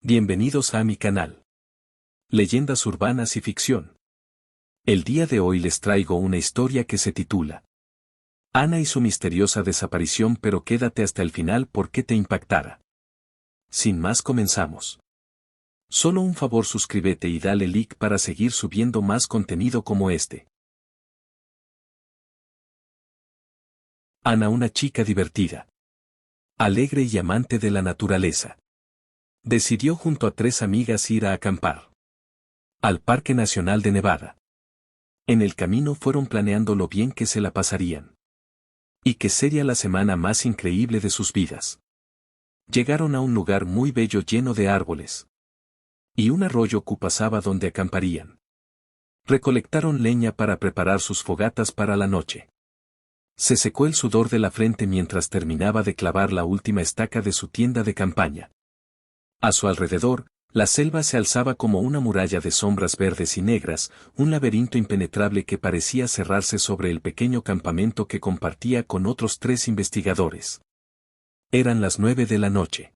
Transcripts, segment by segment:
Bienvenidos a mi canal. Leyendas urbanas y ficción. El día de hoy les traigo una historia que se titula Ana y su misteriosa desaparición, pero quédate hasta el final porque te impactará. Sin más, comenzamos. Solo un favor: suscríbete y dale like para seguir subiendo más contenido como este. Ana, una chica divertida, alegre y amante de la naturaleza, decidió junto a 3 amigas ir a acampar al Parque Nacional de Nevada. En el camino fueron planeando lo bien que se la pasarían y que sería la semana más increíble de sus vidas. Llegaron a un lugar muy bello lleno de árboles y un arroyo que pasaba donde acamparían. Recolectaron leña para preparar sus fogatas para la noche. Se secó el sudor de la frente mientras terminaba de clavar la última estaca de su tienda de campaña. A su alrededor, la selva se alzaba como una muralla de sombras verdes y negras, un laberinto impenetrable que parecía cerrarse sobre el pequeño campamento que compartía con otros 3 investigadores. Eran las 9 de la noche.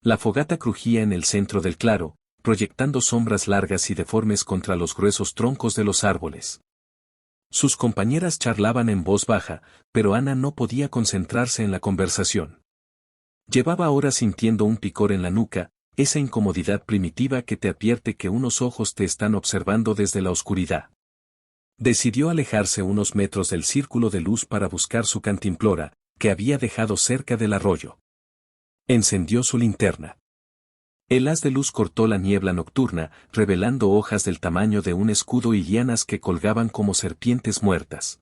La fogata crujía en el centro del claro, proyectando sombras largas y deformes contra los gruesos troncos de los árboles. Sus compañeras charlaban en voz baja, pero Ana no podía concentrarse en la conversación. Llevaba horas sintiendo un picor en la nuca, esa incomodidad primitiva que te advierte que unos ojos te están observando desde la oscuridad. Decidió alejarse unos metros del círculo de luz para buscar su cantimplora, que había dejado cerca del arroyo. Encendió su linterna. El haz de luz cortó la niebla nocturna, revelando hojas del tamaño de un escudo y lianas que colgaban como serpientes muertas.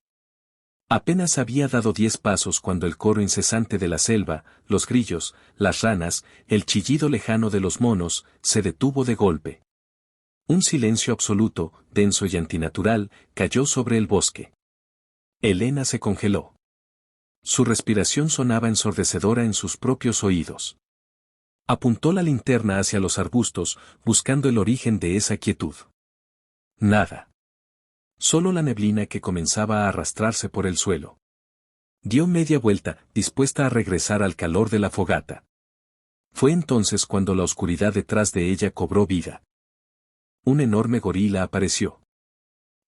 Apenas había dado 10 pasos cuando el coro incesante de la selva, los grillos, las ranas, el chillido lejano de los monos, se detuvo de golpe. Un silencio absoluto, denso y antinatural, cayó sobre el bosque. Elena se congeló. Su respiración sonaba ensordecedora en sus propios oídos. Apuntó la linterna hacia los arbustos, buscando el origen de esa quietud. Nada. Solo la neblina que comenzaba a arrastrarse por el suelo. Dio media vuelta, dispuesta a regresar al calor de la fogata. Fue entonces cuando la oscuridad detrás de ella cobró vida. Un enorme gorila apareció.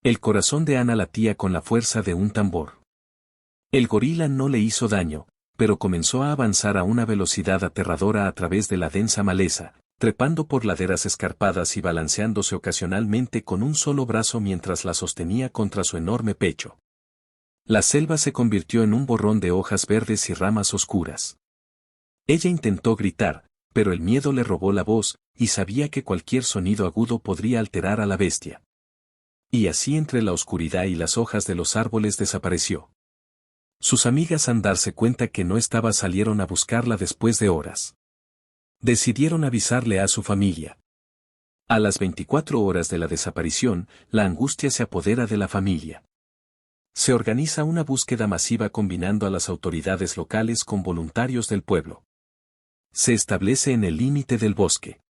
El corazón de Ana latía con la fuerza de un tambor. El gorila no le hizo daño, pero comenzó a avanzar a una velocidad aterradora a través de la densa maleza, trepando por laderas escarpadas y balanceándose ocasionalmente con un solo brazo mientras la sostenía contra su enorme pecho. La selva se convirtió en un borrón de hojas verdes y ramas oscuras. Ella intentó gritar, pero el miedo le robó la voz, y sabía que cualquier sonido agudo podría alterar a la bestia. Y así, entre la oscuridad y las hojas de los árboles, desapareció. Sus amigas, al darse cuenta que no estaba, salieron a buscarla después de horas. Decidieron avisarle a su familia. A las 24 horas de la desaparición, la angustia se apodera de la familia. Se organiza una búsqueda masiva combinando a las autoridades locales con voluntarios del pueblo. Se establece en el límite del bosque.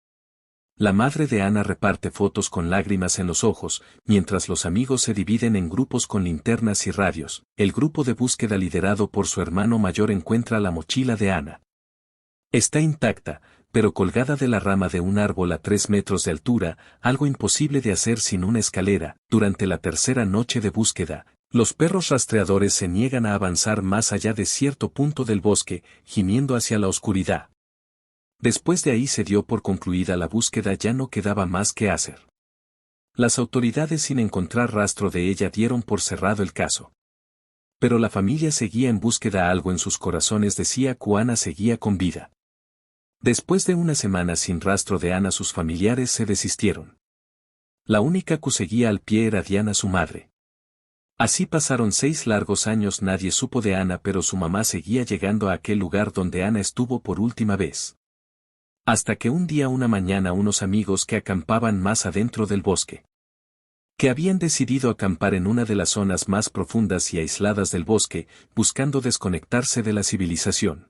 La madre de Ana reparte fotos con lágrimas en los ojos, mientras los amigos se dividen en grupos con linternas y radios. El grupo de búsqueda liderado por su hermano mayor encuentra la mochila de Ana. Está intacta, pero colgada de la rama de un árbol a 3 metros de altura, algo imposible de hacer sin una escalera. Durante la tercera noche de búsqueda, los perros rastreadores se niegan a avanzar más allá de cierto punto del bosque, gimiendo hacia la oscuridad. Después de ahí se dio por concluida la búsqueda, ya no quedaba más que hacer. Las autoridades, sin encontrar rastro de ella, dieron por cerrado el caso. Pero la familia seguía en búsqueda. Algo en sus corazones decía que Ana seguía con vida. Después de una semana sin rastro de Ana, sus familiares se desistieron. La única que seguía al pie era Diana, su madre. Así pasaron 6 largos años. Nadie supo de Ana, pero su mamá seguía llegando a aquel lugar donde Ana estuvo por última vez. Hasta que un día, una mañana, unos amigos que acampaban más adentro del bosque, que habían decidido acampar en una de las zonas más profundas y aisladas del bosque, buscando desconectarse de la civilización.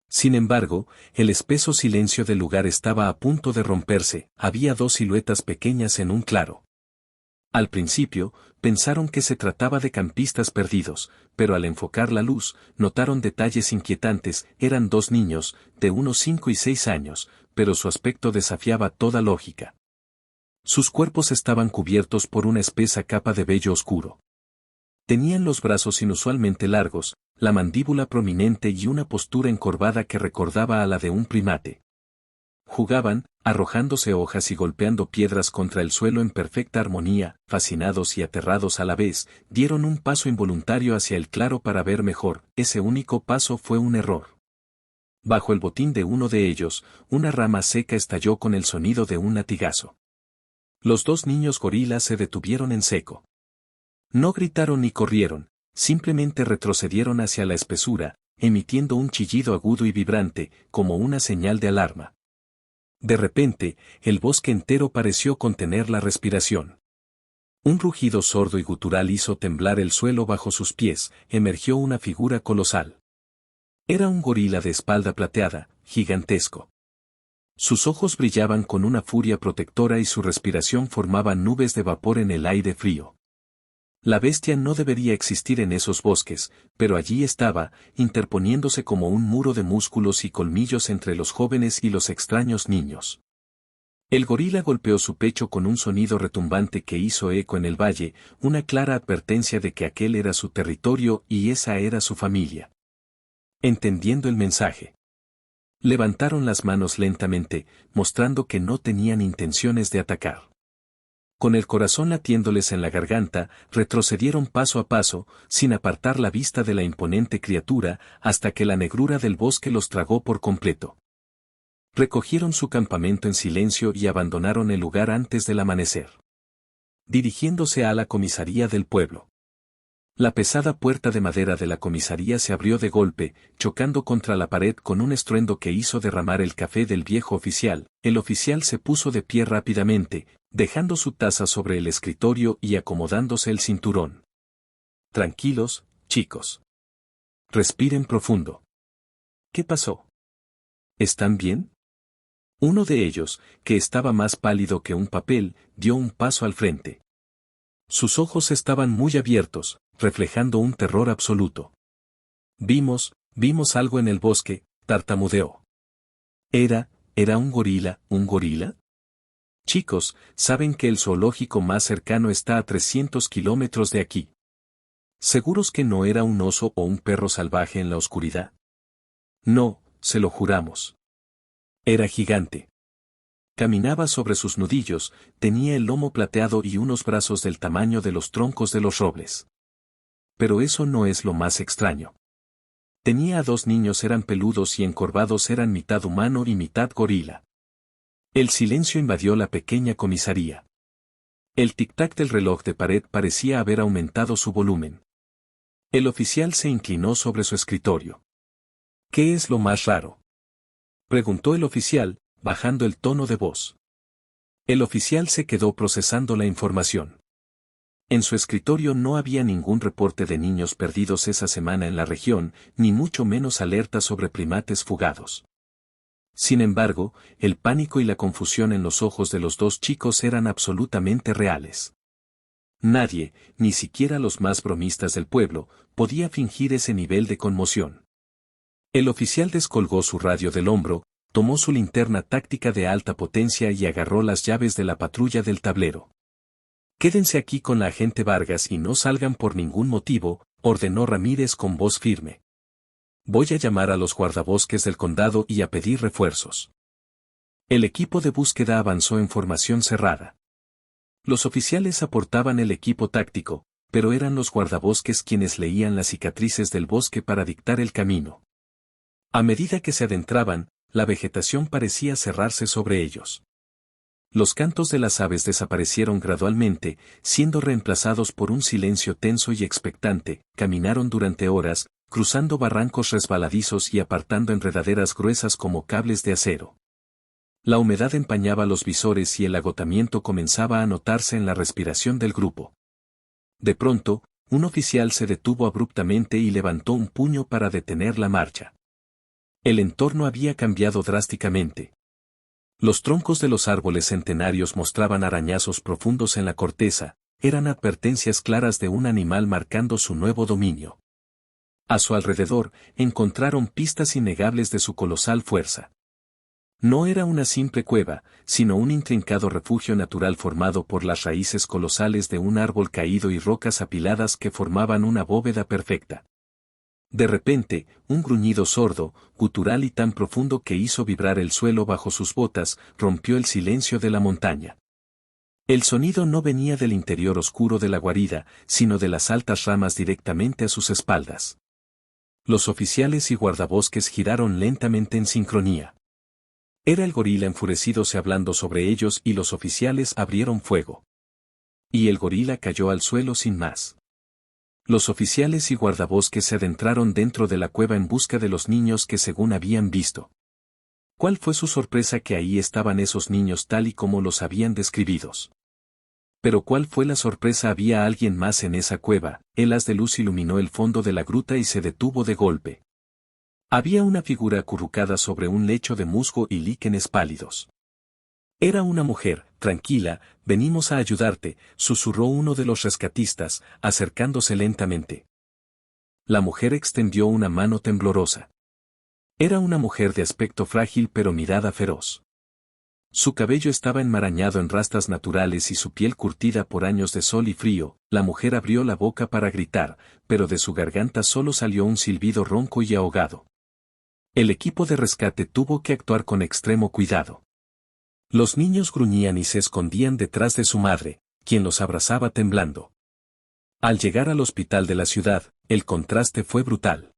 Sin embargo, el espeso silencio del lugar estaba a punto de romperse. Había 2 siluetas pequeñas en un claro. Al principio, pensaron que se trataba de campistas perdidos, pero al enfocar la luz, notaron detalles inquietantes. Eran dos niños, de unos 5 y 6 años, pero su aspecto desafiaba toda lógica. Sus cuerpos estaban cubiertos por una espesa capa de vello oscuro. Tenían los brazos inusualmente largos, la mandíbula prominente y una postura encorvada que recordaba a la de un primate. Jugaban, arrojándose hojas y golpeando piedras contra el suelo en perfecta armonía. Fascinados y aterrados a la vez, dieron un paso involuntario hacia el claro para ver mejor. Ese único paso fue un error. Bajo el botín de uno de ellos, una rama seca estalló con el sonido de un latigazo. Los dos niños gorilas se detuvieron en seco. No gritaron ni corrieron, simplemente retrocedieron hacia la espesura, emitiendo un chillido agudo y vibrante, como una señal de alarma. De repente, el bosque entero pareció contener la respiración. Un rugido sordo y gutural hizo temblar el suelo bajo sus pies. Emergió una figura colosal. Era un gorila de espalda plateada, gigantesco. Sus ojos brillaban con una furia protectora y su respiración formaba nubes de vapor en el aire frío. La bestia no debería existir en esos bosques, pero allí estaba, interponiéndose como un muro de músculos y colmillos entre los jóvenes y los extraños niños. El gorila golpeó su pecho con un sonido retumbante que hizo eco en el valle, una clara advertencia de que aquel era su territorio y esa era su familia. Entendiendo el mensaje, levantaron las manos lentamente, mostrando que no tenían intenciones de atacar. Con el corazón latiéndoles en la garganta, retrocedieron paso a paso, sin apartar la vista de la imponente criatura, hasta que la negrura del bosque los tragó por completo. Recogieron su campamento en silencio y abandonaron el lugar antes del amanecer. Dirigiéndose a la comisaría del pueblo. La pesada puerta de madera de la comisaría se abrió de golpe, chocando contra la pared con un estruendo que hizo derramar el café del viejo oficial. El oficial se puso de pie rápidamente, dejando su taza sobre el escritorio y acomodándose el cinturón. Tranquilos, chicos. Respiren profundo. ¿Qué pasó? ¿Están bien? Uno de ellos, que estaba más pálido que un papel, dio un paso al frente. Sus ojos estaban muy abiertos, reflejando un terror absoluto. Vimos algo en el bosque, tartamudeó. ¿Era un gorila, un gorila? Chicos, ¿saben que el zoológico más cercano está a 300 kilómetros de aquí? ¿Seguros que no era un oso o un perro salvaje en la oscuridad? No, se lo juramos. Era gigante. Caminaba sobre sus nudillos, tenía el lomo plateado y unos brazos del tamaño de los troncos de los robles. Pero eso no es lo más extraño. Tenía a dos niños, eran peludos y encorvados, eran mitad humano y mitad gorila. El silencio invadió la pequeña comisaría. El tic-tac del reloj de pared parecía haber aumentado su volumen. El oficial se inclinó sobre su escritorio. ¿Qué es lo más raro?, preguntó el oficial, bajando el tono de voz. El oficial se quedó procesando la información. En su escritorio no había ningún reporte de niños perdidos esa semana en la región, ni mucho menos alerta sobre primates fugados. Sin embargo, el pánico y la confusión en los ojos de los dos chicos eran absolutamente reales. Nadie, ni siquiera los más bromistas del pueblo, podía fingir ese nivel de conmoción. El oficial descolgó su radio del hombro, tomó su linterna táctica de alta potencia y agarró las llaves de la patrulla del tablero. «Quédense aquí con la agente Vargas y no salgan por ningún motivo», ordenó Ramírez con voz firme. «Voy a llamar a los guardabosques del condado y a pedir refuerzos». El equipo de búsqueda avanzó en formación cerrada. Los oficiales aportaban el equipo táctico, pero eran los guardabosques quienes leían las cicatrices del bosque para dictar el camino. A medida que se adentraban, la vegetación parecía cerrarse sobre ellos. Los cantos de las aves desaparecieron gradualmente, siendo reemplazados por un silencio tenso y expectante. Caminaron durante horas, cruzando barrancos resbaladizos y apartando enredaderas gruesas como cables de acero. La humedad empañaba los visores y el agotamiento comenzaba a notarse en la respiración del grupo. De pronto, un oficial se detuvo abruptamente y levantó un puño para detener la marcha. El entorno había cambiado drásticamente. Los troncos de los árboles centenarios mostraban arañazos profundos en la corteza, eran advertencias claras de un animal marcando su nuevo dominio. A su alrededor, encontraron pistas innegables de su colosal fuerza. No era una simple cueva, sino un intrincado refugio natural formado por las raíces colosales de un árbol caído y rocas apiladas que formaban una bóveda perfecta. De repente, un gruñido sordo, gutural y tan profundo que hizo vibrar el suelo bajo sus botas, rompió el silencio de la montaña. El sonido no venía del interior oscuro de la guarida, sino de las altas ramas directamente a sus espaldas. Los oficiales y guardabosques giraron lentamente en sincronía. Era el gorila enfurecídose hablando sobre ellos y los oficiales abrieron fuego. Y el gorila cayó al suelo sin más. Los oficiales y guardabosques se adentraron dentro de la cueva en busca de los niños que según habían visto. ¿Cuál fue su sorpresa que ahí estaban esos niños tal y como los habían describidos? Pero ¿cuál fue la sorpresa? Había alguien más en esa cueva. El haz de luz iluminó el fondo de la gruta y se detuvo de golpe. Había una figura acurrucada sobre un lecho de musgo y líquenes pálidos. Era una mujer, tranquila, venimos a ayudarte, susurró uno de los rescatistas, acercándose lentamente. La mujer extendió una mano temblorosa. Era una mujer de aspecto frágil pero mirada feroz. Su cabello estaba enmarañado en rastas naturales y su piel curtida por años de sol y frío. La mujer abrió la boca para gritar, pero de su garganta solo salió un silbido ronco y ahogado. El equipo de rescate tuvo que actuar con extremo cuidado. Los niños gruñían y se escondían detrás de su madre, quien los abrazaba temblando. Al llegar al hospital de la ciudad, el contraste fue brutal.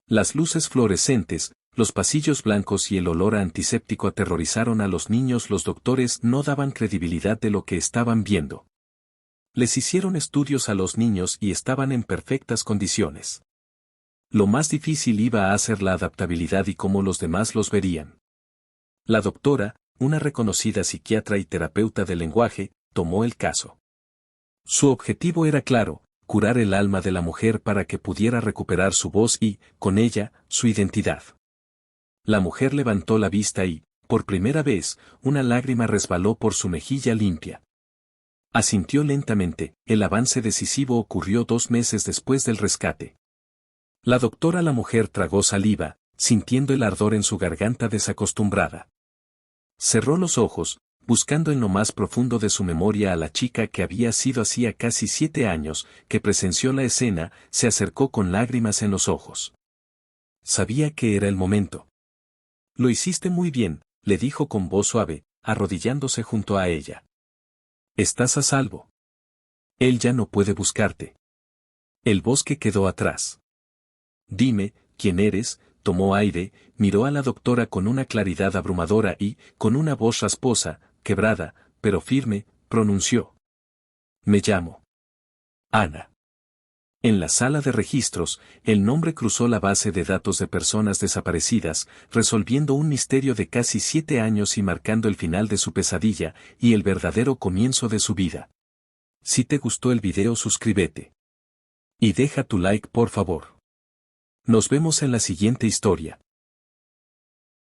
Las luces fluorescentes, los pasillos blancos y el olor a antiséptico aterrorizaron a los niños. Los doctores no daban credibilidad de lo que estaban viendo. Les hicieron estudios a los niños y estaban en perfectas condiciones. Lo más difícil iba a ser la adaptabilidad y cómo los demás los verían. La doctora, una reconocida psiquiatra y terapeuta del lenguaje, tomó el caso. Su objetivo era claro, curar el alma de la mujer para que pudiera recuperar su voz y, con ella, su identidad. La mujer levantó la vista y, por primera vez, una lágrima resbaló por su mejilla limpia. Asintió lentamente. El avance decisivo ocurrió 2 meses después del rescate. La mujer tragó saliva, sintiendo el ardor en su garganta desacostumbrada. Cerró los ojos, buscando en lo más profundo de su memoria a la chica que había sido hacía casi 7 años, que presenció la escena. Se acercó con lágrimas en los ojos. Sabía que era el momento. Lo hiciste muy bien, le dijo con voz suave, arrodillándose junto a ella. Estás a salvo. Él ya no puede buscarte. El bosque quedó atrás. Dime, ¿quién eres? Tomó aire, miró a la doctora con una claridad abrumadora y, con una voz rasposa, quebrada, pero firme, pronunció. Me llamo Ana. En la sala de registros, el nombre cruzó la base de datos de personas desaparecidas, resolviendo un misterio de casi 7 años y marcando el final de su pesadilla y el verdadero comienzo de su vida. Si te gustó el video, suscríbete. Y deja tu like, por favor. Nos vemos en la siguiente historia.